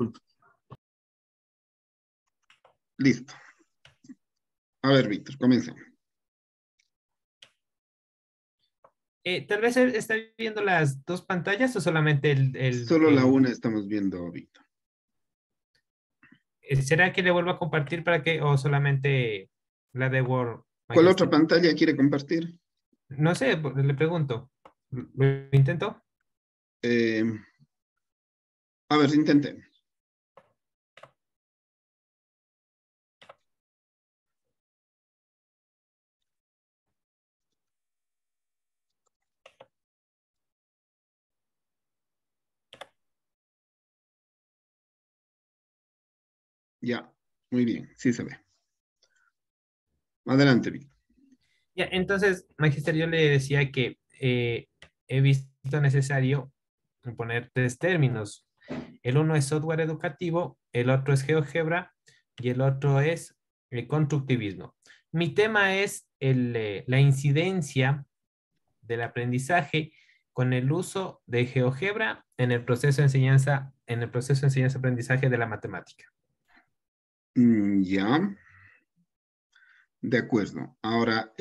disculpe. Listo. A ver, Víctor, comencemos. Tal vez está viendo las dos pantallas o solamente Solo la una estamos viendo, Víctor. ¿Será que le vuelvo a compartir para que, o solamente la de Word? ¿Cuál otra Magister? pantalla quiere compartir? No sé, le pregunto. ¿Lo intento? Eh, a ver, intentemos. Ya, muy bien, sí se ve. Adelante, Víctor. Ya, entonces, Magister, yo le decía que he visto necesario poner tres términos. El uno es software educativo, el otro es GeoGebra y el otro es constructivismo. Mi tema es la incidencia del aprendizaje con el uso de GeoGebra en el proceso de enseñanza, en el proceso de enseñanza-aprendizaje de la matemática. Ya, de acuerdo. Ahora,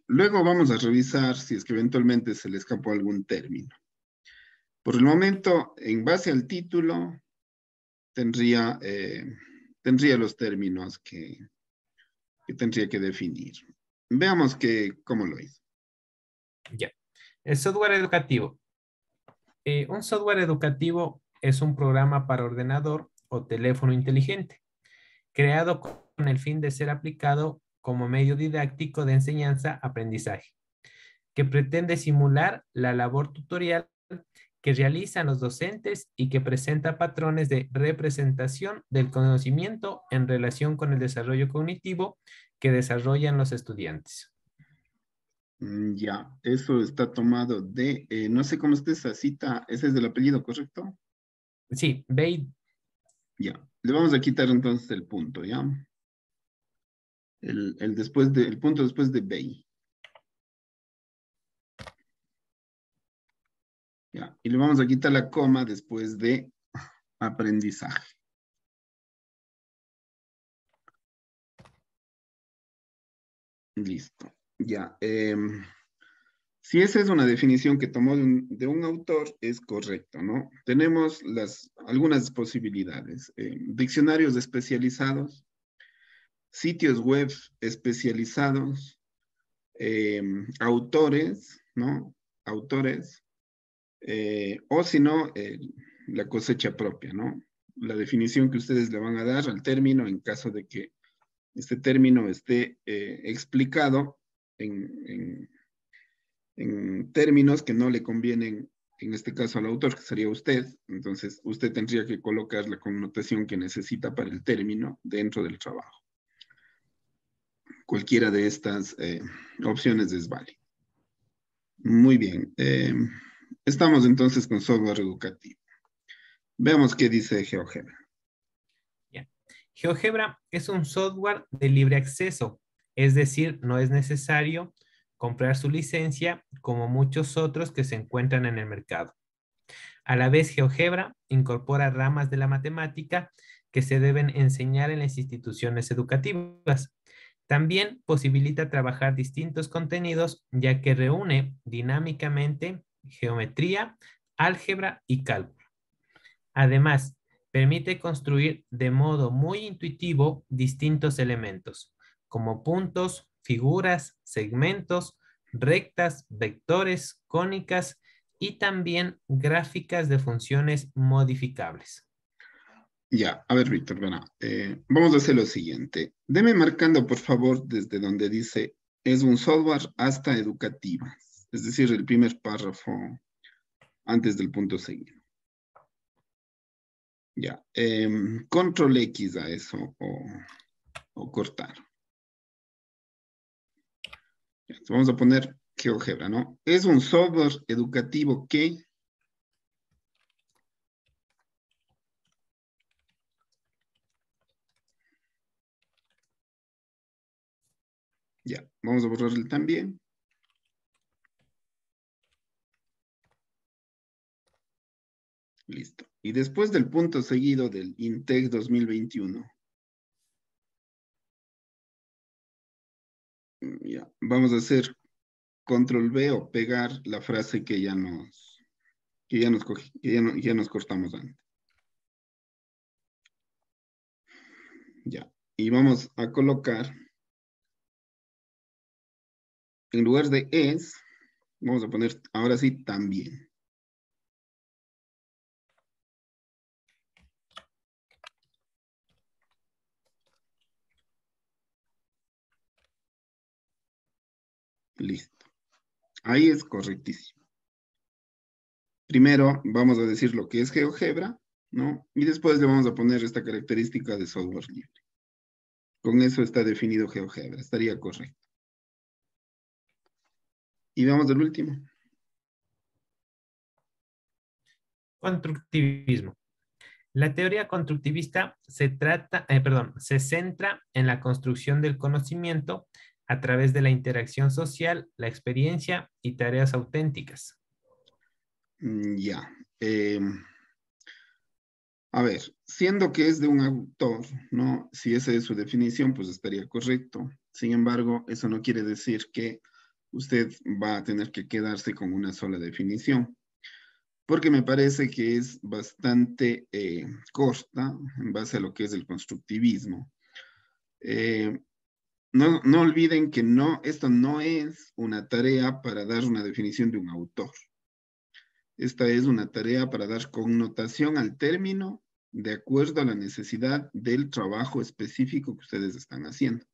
luego vamos a revisar si es que eventualmente se le escapó algún término. Por el momento, en base al título, tendría los términos que tendría que definir. Veamos cómo lo hizo. Ya. El software educativo. Un software educativo es un programa para ordenador o teléfono inteligente, creado con el fin de ser aplicado como medio didáctico de enseñanza-aprendizaje, que pretende simular la labor tutorial que realizan los docentes y que presenta patrones de representación del conocimiento en relación con el desarrollo cognitivo que desarrollan los estudiantes. Ya, eso está tomado de, no sé cómo está esa cita, ese es del apellido, ¿correcto? Sí, ve. Ya, le vamos a quitar entonces el punto, ¿ya? El punto después de Bay. Ya, y le vamos a quitar la coma después de aprendizaje. Listo. Ya. Si esa es una definición que tomó de un autor, es correcto, ¿no? Tenemos algunas posibilidades. Diccionarios especializados, sitios web especializados, autores, ¿no? Autores, o si no, la cosecha propia, ¿no? La definición que ustedes le van a dar al término en caso de que este término esté explicado en términos que no le convienen, en este caso al autor, que sería usted. Entonces, usted tendría que colocar la connotación que necesita para el término dentro del trabajo. Cualquiera de estas opciones es válida. Muy bien. Estamos entonces con software educativo. Veamos qué dice GeoGebra. Yeah. GeoGebra es un software de libre acceso, es decir, no es necesario comprar su licencia como muchos otros que se encuentran en el mercado. A la vez, GeoGebra incorpora ramas de la matemática que se deben enseñar en las instituciones educativas. También posibilita trabajar distintos contenidos, ya que reúne dinámicamente geometría, álgebra y cálculo. Además, permite construir de modo muy intuitivo distintos elementos, como puntos, figuras, segmentos, rectas, vectores, cónicas y también gráficas de funciones modificables. Ya, a ver, Víctor, bueno, vamos a hacer lo siguiente. Deme marcando, por favor, desde donde dice es un software hasta educativa, es decir, el primer párrafo antes del punto seguido. Ya, control X a eso o cortar. Ya, vamos a poner GeoGebra, ¿no? Es un software educativo que ya, vamos a borrarle también. Listo. Y después del punto seguido del INTEC 2021, ya, vamos a hacer control V o pegar la frase que ya nos cortamos antes. Ya. Y vamos a colocar, en lugar de es, vamos a poner ahora sí también. Listo. Ahí es correctísimo. Primero vamos a decir lo que es GeoGebra, ¿no? Y después le vamos a poner esta característica de software libre. Con eso está definido GeoGebra, estaría correcto. Y vamos al último. Constructivismo. La teoría constructivista se centra en la construcción del conocimiento a través de la interacción social, la experiencia y tareas auténticas. Ya. A ver, siendo que es de un autor, ¿no? Si esa es su definición, pues estaría correcto. Sin embargo, eso no quiere decir que usted va a tener que quedarse con una sola definición, porque me parece que es bastante corta en base a lo que es el constructivismo. No olviden que esto no es una tarea para dar una definición de un autor. Esta es una tarea para dar connotación al término de acuerdo a la necesidad del trabajo específico que ustedes están haciendo.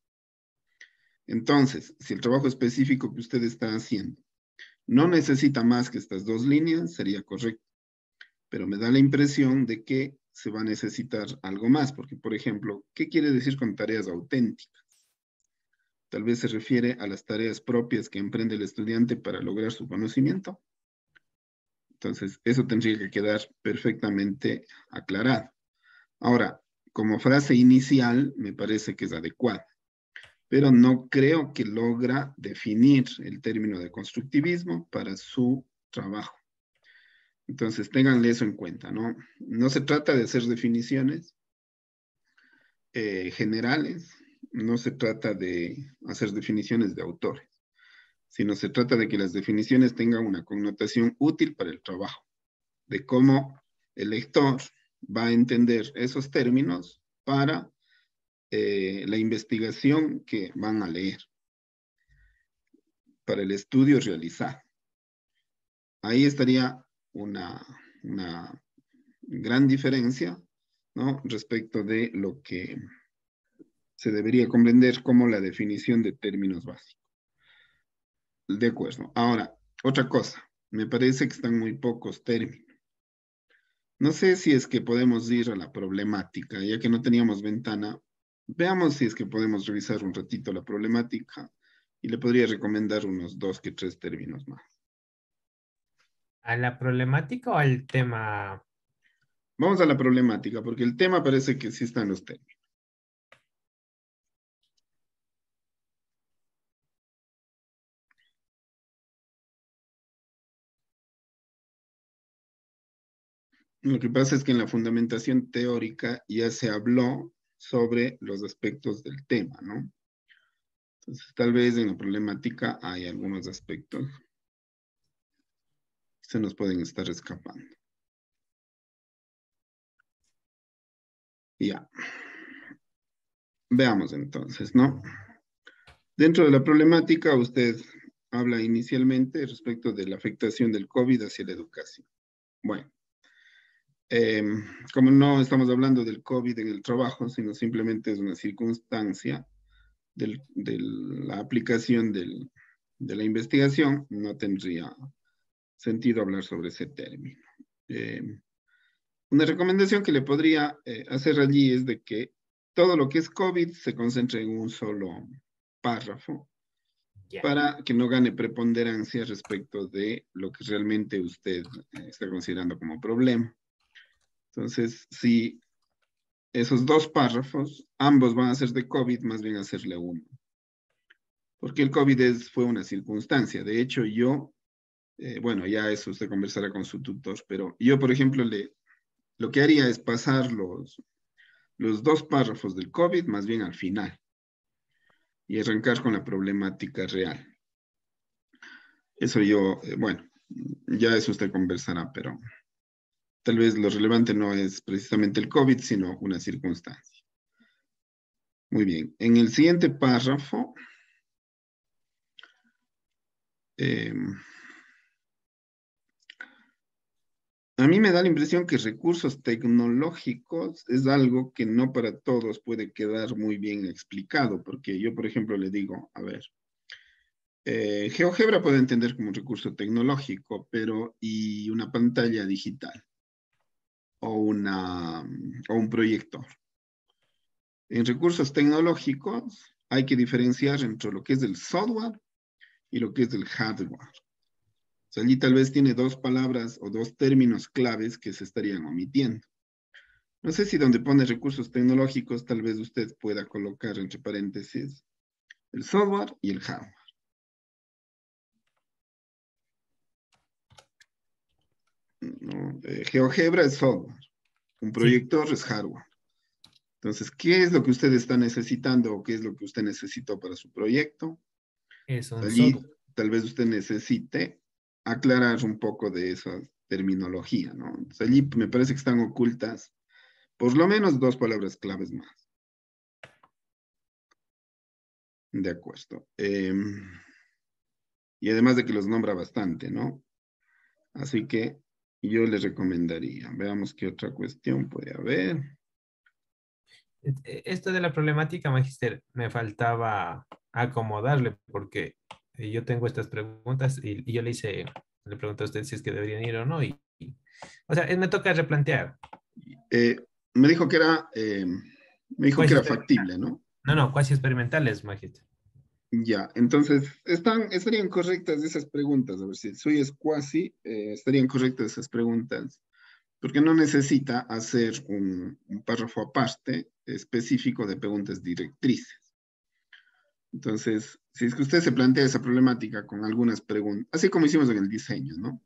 Entonces, si el trabajo específico que usted está haciendo no necesita más que estas dos líneas, sería correcto. Pero me da la impresión de que se va a necesitar algo más, porque, por ejemplo, ¿qué quiere decir con tareas auténticas? Tal vez se refiere a las tareas propias que emprende el estudiante para lograr su conocimiento. Entonces, eso tendría que quedar perfectamente aclarado. Ahora, como frase inicial, me parece que es adecuada, pero no creo que logra definir el término de constructivismo para su trabajo. Entonces, ténganle eso en cuenta, ¿no? No se trata de hacer definiciones generales, no se trata de hacer definiciones de autores, sino se trata de que las definiciones tengan una connotación útil para el trabajo, de cómo el lector va a entender esos términos para la investigación que van a leer, para el estudio realizado. Ahí estaría una gran diferencia, ¿no? Respecto de lo que se debería comprender como la definición de términos básicos. De acuerdo. Ahora, otra cosa. Me parece que están muy pocos términos. No sé si es que podemos ir a la problemática, ya que no teníamos ventana. Veamos si es que podemos revisar un ratito la problemática y le podría recomendar unos 2 que 3 términos más. ¿A la problemática o al tema? Vamos a la problemática, porque el tema parece que sí está en los términos. Lo que pasa es que en la fundamentación teórica ya se habló sobre los aspectos del tema, ¿no? Entonces, tal vez en la problemática hay algunos aspectos que se nos pueden estar escapando. Ya. Veamos entonces, ¿no? Dentro de la problemática, usted habla inicialmente respecto de la afectación del COVID hacia la educación. Bueno, como no estamos hablando del COVID en el trabajo, sino simplemente es una circunstancia de la aplicación de la investigación, no tendría sentido hablar sobre ese término. Una recomendación que le podría hacer allí es de que todo lo que es COVID se concentre en un solo párrafo para que no gane preponderancia respecto de lo que realmente usted está considerando como problema. Entonces, si esos 2 párrafos, ambos van a ser de COVID, más bien hacerle uno. Porque el COVID fue una circunstancia. De hecho, yo, bueno, ya eso usted conversará con su tutor, pero yo, por ejemplo, le lo que haría es pasar los dos párrafos del COVID más bien al final y arrancar con la problemática real. Eso yo, bueno, ya eso usted conversará, pero tal vez lo relevante no es precisamente el COVID, sino una circunstancia. Muy bien. En el siguiente párrafo, a mí me da la impresión que recursos tecnológicos es algo que no para todos puede quedar muy bien explicado, porque yo, por ejemplo, le digo, a ver, GeoGebra puede entender como un recurso tecnológico, pero ¿y una pantalla digital? O un proyector. En recursos tecnológicos hay que diferenciar entre lo que es el software y lo que es el hardware. O sea, allí tal vez tiene dos palabras o dos términos claves que se estarían omitiendo. No sé si donde pone recursos tecnológicos, tal vez usted pueda colocar entre paréntesis el software y el hardware. ¿No? GeoGebra es software, un Sí, proyector es hardware. Entonces, ¿qué es lo que usted está necesitando o qué es lo que usted necesitó para su proyecto? es un Allí software. tal vez usted necesite aclarar un poco de esa terminología, ¿no? Entonces, allí me parece que están ocultas por lo menos dos palabras claves más. De acuerdo. Y además de que los nombra bastante, ¿no? Así que yo les recomendaría. Veamos qué otra cuestión puede haber. Esto de la problemática, Magister, me faltaba acomodarle porque yo tengo estas preguntas y yo le pregunté a usted si es que deberían ir o no. O sea, me toca replantear. Eh, me dijo que era, me dijo que Cuasi era experimental. factible, ¿no? No, no, cuasi experimentales, Magister. Ya, entonces estarían correctas esas preguntas. A ver si el suyo es cuasi, estarían correctas esas preguntas, porque no necesita hacer un párrafo aparte específico de preguntas directrices. Entonces, si es que usted se plantea esa problemática con algunas preguntas, así como hicimos en el diseño, ¿no?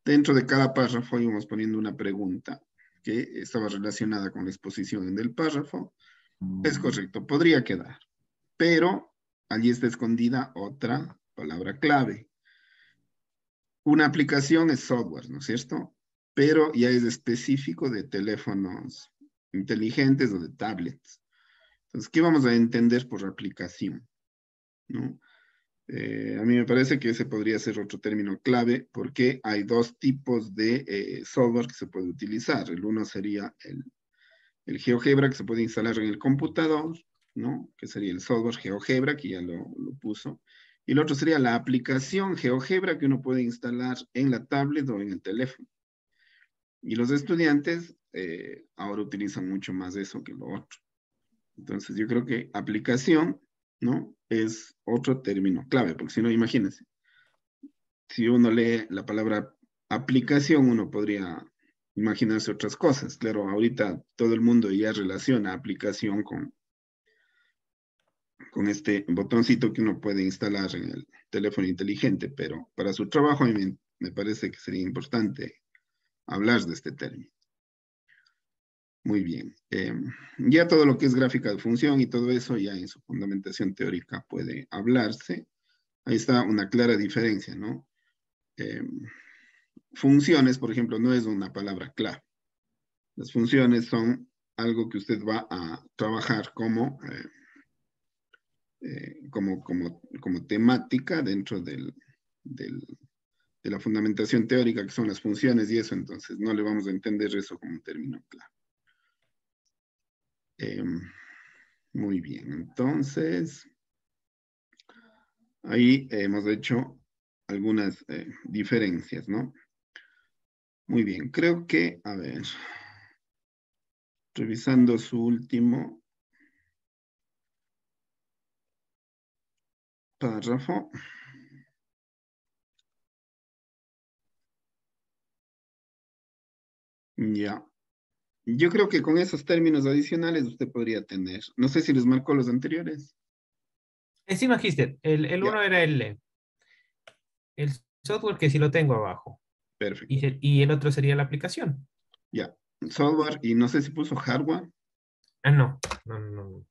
Dentro de cada párrafo íbamos poniendo una pregunta que estaba relacionada con la exposición del párrafo. Es correcto, podría quedar, pero allí está escondida otra palabra clave. Una aplicación es software, ¿no es cierto? Pero ya es específico de teléfonos inteligentes o de tablets. Entonces, ¿qué vamos a entender por aplicación? ¿No? A mí me parece que ese podría ser otro término clave porque hay dos tipos de software que se puede utilizar. El uno sería el GeoGebra que se puede instalar en el computador, ¿no? Que sería el software GeoGebra, que ya lo puso. Y el otro sería la aplicación GeoGebra que uno puede instalar en la tablet o en el teléfono. Y los estudiantes ahora utilizan mucho más eso que lo otro. Entonces yo creo que aplicación, ¿no? Es otro término clave, porque si no, imagínense, si uno lee la palabra aplicación, uno podría imaginarse otras cosas. Claro, ahorita todo el mundo ya relaciona aplicación con este botoncito que uno puede instalar en el teléfono inteligente, pero para su trabajo a mí me parece que sería importante hablar de este término. Muy bien. Ya todo lo que es gráfica de función y todo eso ya en su fundamentación teórica puede hablarse. Ahí está una clara diferencia, ¿no? Eh, funciones, por ejemplo, no es una palabra clave. Las funciones son algo que usted va a trabajar como temática dentro del, de la fundamentación teórica, que son las funciones y eso, entonces no le vamos a entender eso como un término clave. Eh, muy bien, entonces ahí hemos hecho algunas diferencias, ¿no? Muy bien, creo que, a ver, revisando su último párrafo. Ya. Yo creo que con esos términos adicionales usted podría tener. No sé si les marcó los anteriores. Sí, Magister, el Ya, uno era el software que sí lo tengo abajo perfecto. y el otro sería la aplicación. Ya. Software, y no sé si puso hardware. Ah, no, no, no, no.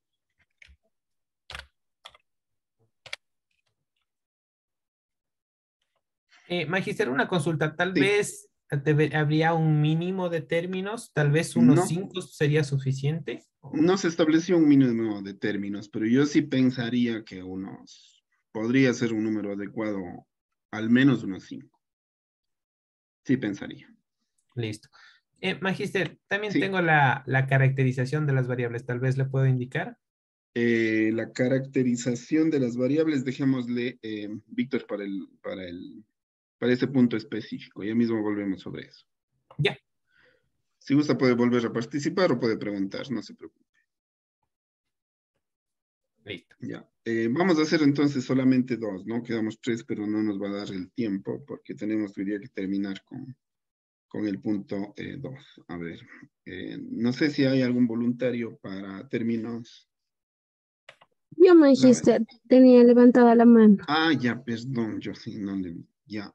Magister, una consulta, tal Sí, vez habría un mínimo de términos, tal vez unos no, 5 sería suficiente. no se estableció un mínimo de términos, pero yo sí pensaría que podría ser un número adecuado, al menos unos 5. Sí pensaría. Listo. Magister, también Sí, tengo la caracterización de las variables, tal vez le puedo indicar. la caracterización de las variables, dejémosle, Víctor, para ese punto específico. Ya mismo volvemos sobre eso. Ya, Si gusta, puede volver a participar o puede preguntar, no se preocupe. listo. Ya. Vamos a hacer entonces solamente dos, ¿no? Quedamos tres, pero no nos va a dar el tiempo porque tenemos hoy día que terminar con el punto 2. A ver, no sé si hay algún voluntario para términos Yo, claves. Magister, tenía levantada la mano. Ah, ya, perdón, yo sí, no le... Ya.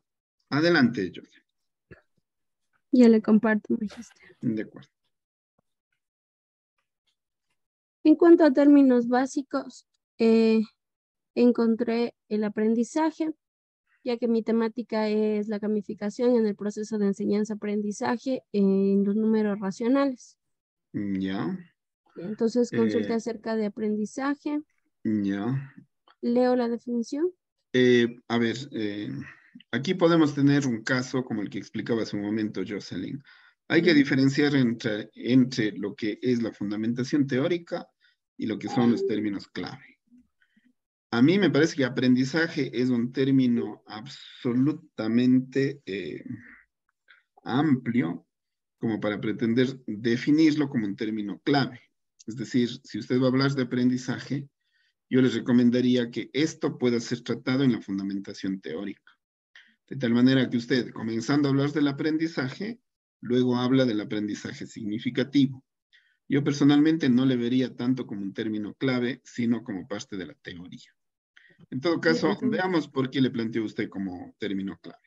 Adelante, yo. Ya le comparto, Magister. De acuerdo. En cuanto a términos básicos, encontré el aprendizaje, ya que mi temática es la gamificación en el proceso de enseñanza-aprendizaje en los números racionales. Ya. Entonces, consulta Eh, acerca de aprendizaje. ya. Leo la definición. A ver, aquí podemos tener un caso como el que explicaba hace un momento Jocelyn. Hay que diferenciar entre lo que es la fundamentación teórica y lo que son los términos clave. A mí me parece que aprendizaje es un término absolutamente amplio como para pretender definirlo como un término clave. Es decir, si usted va a hablar de aprendizaje, yo les recomendaría que esto pueda ser tratado en la fundamentación teórica. De tal manera que usted, comenzando a hablar del aprendizaje, luego habla del aprendizaje significativo. Yo personalmente no le vería tanto como un término clave, sino como parte de la teoría. En todo Ya, caso, entonces, veamos por qué le planteó usted como término clave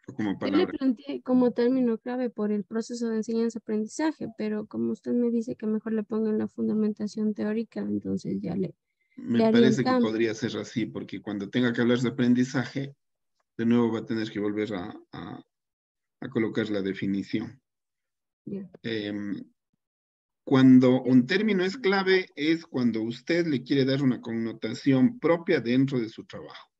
o como yo le palabra. planteé como término clave por el proceso de enseñanza-aprendizaje, pero como usted me dice que mejor le ponga en la fundamentación teórica, entonces ya Me le haría el parece que cambio. podría ser así, porque cuando tenga que hablar de aprendizaje, de nuevo va a tener que volver a colocar la definición. Ya. Cuando un término es clave es cuando usted le quiere dar una connotación propia dentro de su trabajo.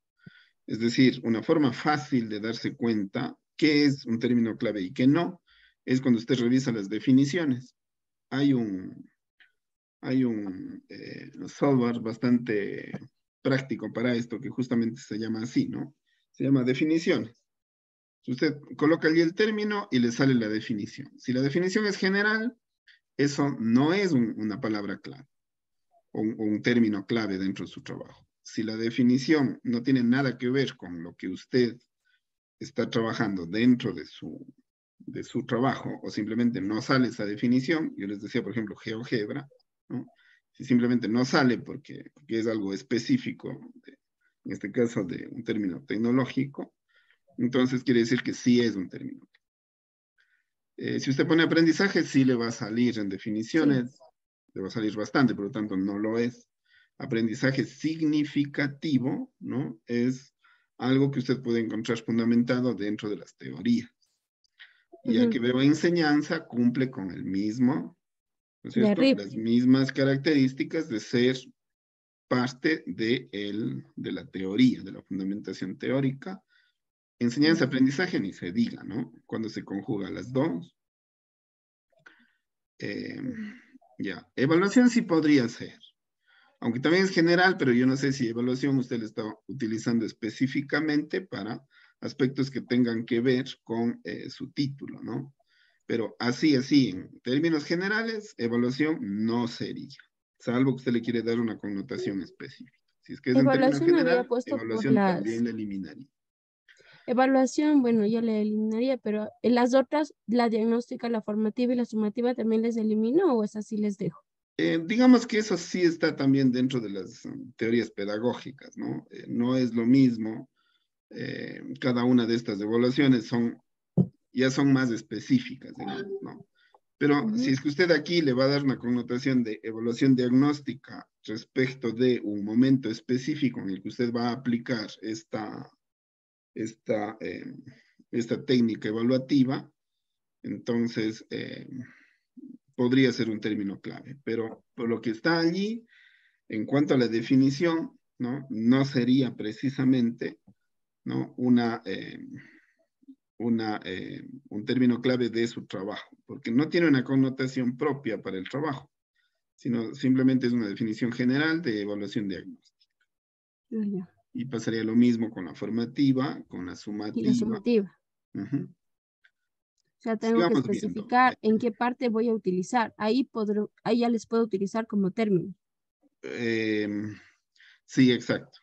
Es decir, una forma fácil de darse cuenta qué es un término clave y qué no, es cuando usted revisa las definiciones. Hay un software bastante práctico para esto que justamente se llama así, ¿no? Se llama definiciones. Usted coloca allí el término y le sale la definición. Si la definición es general, eso no es una palabra clave o un término clave dentro de su trabajo. Si la definición no tiene nada que ver con lo que usted está trabajando dentro de su trabajo o simplemente no sale esa definición, yo les decía, por ejemplo, GeoGebra, ¿no? Si simplemente no sale porque es algo específico, en este caso de un término tecnológico, entonces quiere decir que sí es un término. Si usted pone aprendizaje, sí le va a salir en Sí, definiciones, le va a salir bastante, por lo tanto no lo es. Aprendizaje significativo, ¿no? Es algo que usted puede encontrar fundamentado dentro de las teorías. Ya ujú, que veo enseñanza, cumple con el mismo, ¿no es de cierto? arriba. Las mismas características de ser parte de la teoría, de la fundamentación teórica. Ya. Enseñanza-aprendizaje ni se diga, ¿no? Cuando se conjugan las dos. Eh, ya, evaluación sí podría ser, aunque también es general, pero yo no sé si evaluación usted la está utilizando específicamente para aspectos que tengan que ver con su título, ¿no? Pero así, en términos generales, evaluación no sería, salvo que usted le quiere dar una connotación específica. Si es que es en términos Evaluación había general, puesto por evaluación las... también la eliminaría. Evaluación, bueno, yo le eliminaría, pero en las otras, la diagnóstica, la formativa y la sumativa, ¿también les elimino o esas sí les dejo? Digamos que eso sí está también dentro de las teorías pedagógicas, ¿no? No es lo mismo, cada una de estas evaluaciones son ya son más específicas, digamos, ¿no? Pero si es que usted aquí le va a dar una connotación de evaluación diagnóstica respecto de un momento específico en el que usted va a aplicar esta técnica evaluativa, entonces podría ser un término clave. Pero por lo que está allí, en cuanto a la definición, ¿no? No sería precisamente, ¿no? Un término clave de su trabajo, porque no tiene una connotación propia para el trabajo, sino simplemente es una definición general de evaluación diagnóstica. Y pasaría lo mismo con la formativa, con la sumativa. Y la sumativa. O sea, tengo que especificar en qué parte voy a utilizar. Ahí ya les puedo utilizar como término. Sí, exacto.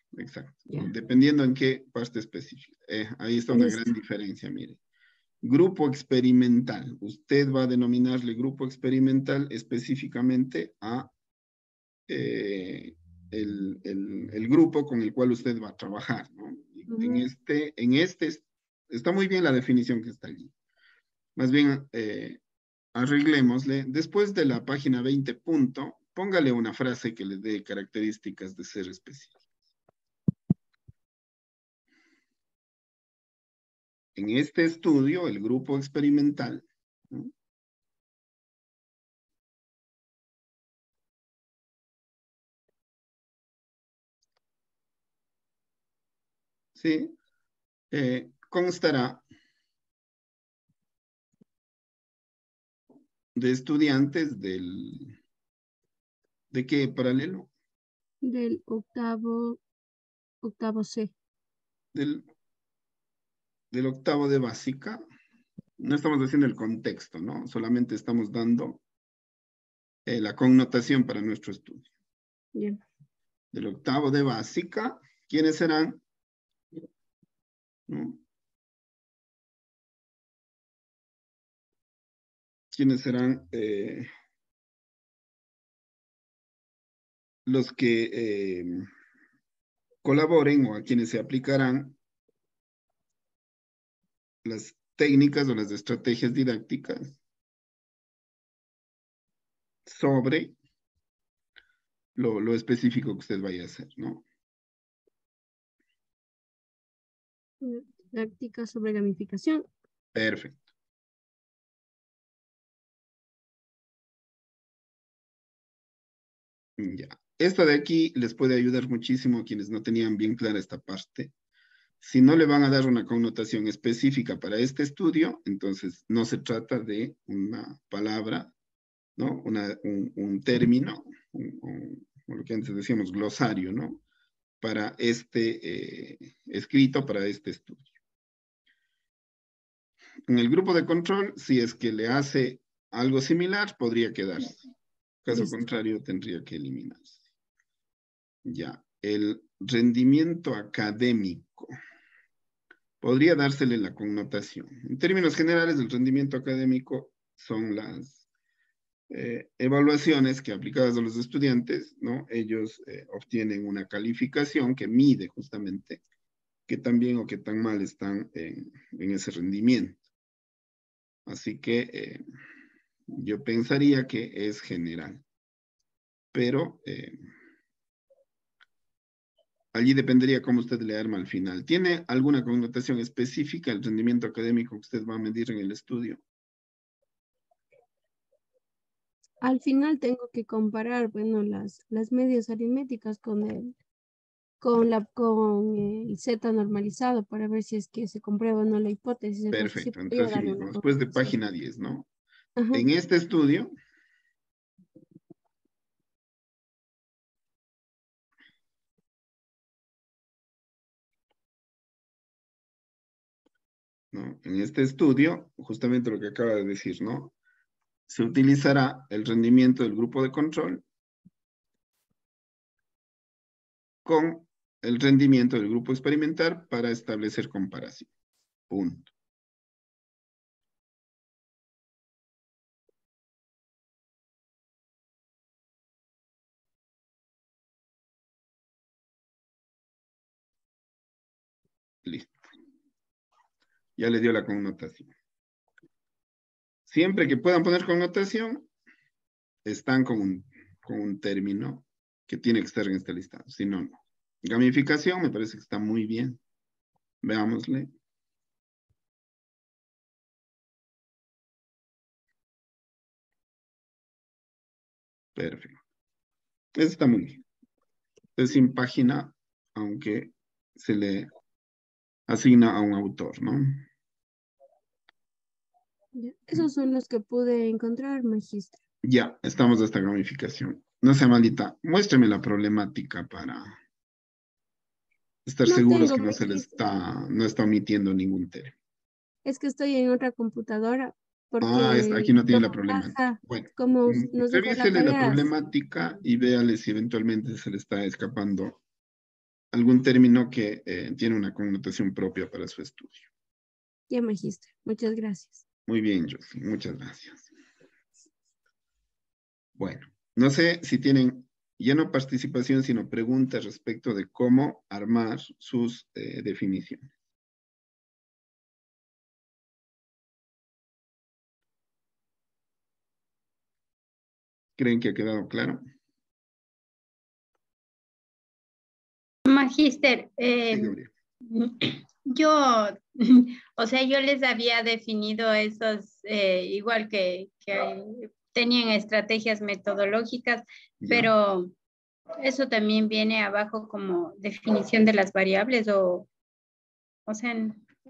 Yeah. Dependiendo en qué parte específica. Ahí está una gran diferencia, mire. Grupo experimental. Usted va a denominarle grupo experimental específicamente a el grupo con el cual usted va a trabajar, ¿no? En este está muy bien la definición que está allí. Más bien, arreglémosle. Después de la página 20 punto, póngale una frase que le dé características de ser específico. En este estudio, el grupo experimental, ¿no? Sí, constará de estudiantes ¿de qué paralelo? Del octavo C. Del octavo de básica. No estamos haciendo el contexto, ¿no? Solamente estamos dando la connotación para nuestro estudio. Bien. Del octavo de básica, ¿quiénes serán? ¿No? ¿Quiénes serán los que colaboren o a quienes se aplicarán las técnicas o las estrategias didácticas sobre lo específico que usted vaya a hacer, ¿no? Didáctica sobre gamificación. Perfecto. Ya. Esto de aquí les puede ayudar muchísimo a quienes no tenían bien clara esta parte. Si no le van a dar una connotación específica para este estudio, entonces no se trata de una palabra, ¿no? Un término, o lo que antes decíamos, glosario, ¿no? Para este escrito, para este estudio. En el grupo de control, si es que le hace algo similar, podría quedarse. Caso contrario, tendría que eliminarse. Ya, el rendimiento académico. Podría dársele la connotación. En términos generales, el rendimiento académico son las evaluaciones que aplicadas a los estudiantes, ¿no? Ellos obtienen una calificación que mide justamente qué tan bien o qué tan mal están en ese rendimiento. Así que yo pensaría que es general. Pero allí dependería cómo usted le arma al final. ¿Tiene alguna connotación específica el rendimiento académico que usted va a medir en el estudio? Al final tengo que comparar, bueno, las medias aritméticas con el Z normalizado para ver si es que se comprueba o no la hipótesis. Entonces sí Perfecto. podría Entonces, darle mismo, una después de connotación. página 10, ¿no? Ajá. En este estudio, ¿no? En este estudio, justamente lo que acaba de decir, ¿no? Se utilizará el rendimiento del grupo de control con el rendimiento del grupo experimental para establecer comparación. Punto. Listo. Ya le dio la connotación. Siempre que puedan poner connotación, están con un término que tiene que estar en este listado. Si no, no. Gamificación me parece que está muy bien. Veámosle. Perfecto. Eso está muy bien. Es sin página, aunque se le asigna a un autor, ¿no? Ya, esos son los que pude encontrar, magíster. Ya, estamos de esta gamificación. No sea malita, muéstrame la problemática para estar No seguros tengo, que no se le magíster. no está omitiendo ningún término. Es que estoy en otra computadora Aquí porque no tiene la como problemática. caja, Bueno, como nos dejó la revísele la tarea. problemática y véale si eventualmente se le está escapando algún término que tiene una connotación propia para su estudio. Ya, magíster. Muchas gracias. Muy bien, Josie, muchas gracias. Bueno, no sé si tienen ya no participación, sino preguntas respecto de cómo armar sus definiciones. ¿Creen que ha quedado claro? Magíster, Sí, Gabriel. yo, o sea, yo les había definido esos, igual que tenían estrategias metodológicas, Ya. pero eso también viene abajo como definición de las variables o sea,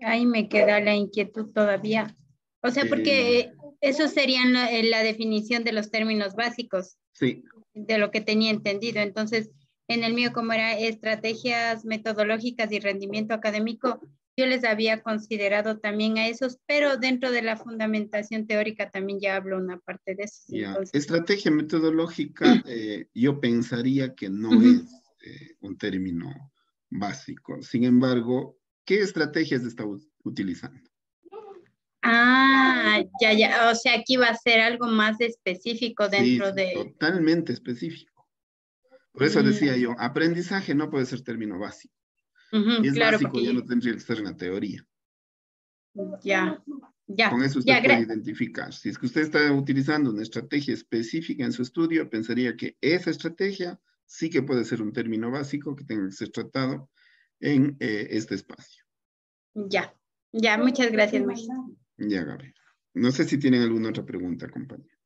ahí me queda la inquietud todavía. O sea, porque eso serían la definición de los términos básicos. Sí. De lo que tenía entendido. Entonces, en el mío, como era estrategias metodológicas y rendimiento académico, yo les había considerado también a esos, pero dentro de la fundamentación teórica también ya hablo una parte de eso. Ya. Entonces, Estrategia metodológica, yo pensaría que no es un término básico. Sin embargo, ¿qué estrategias está utilizando? ya. O sea, aquí va a ser algo más específico dentro Sí, de... totalmente específico. Por eso decía yo, aprendizaje no puede ser término básico. Y es claro, básico, ya porque no tendría que estar en la teoría. ya. Con eso usted puede identificar. Si es que usted está utilizando una estrategia específica en su estudio, pensaría que esa estrategia sí que puede ser un término básico que tenga que ser tratado en este espacio. Ya, muchas gracias, maestro. Ya, Gabriel. No sé si tienen alguna otra pregunta, compañero.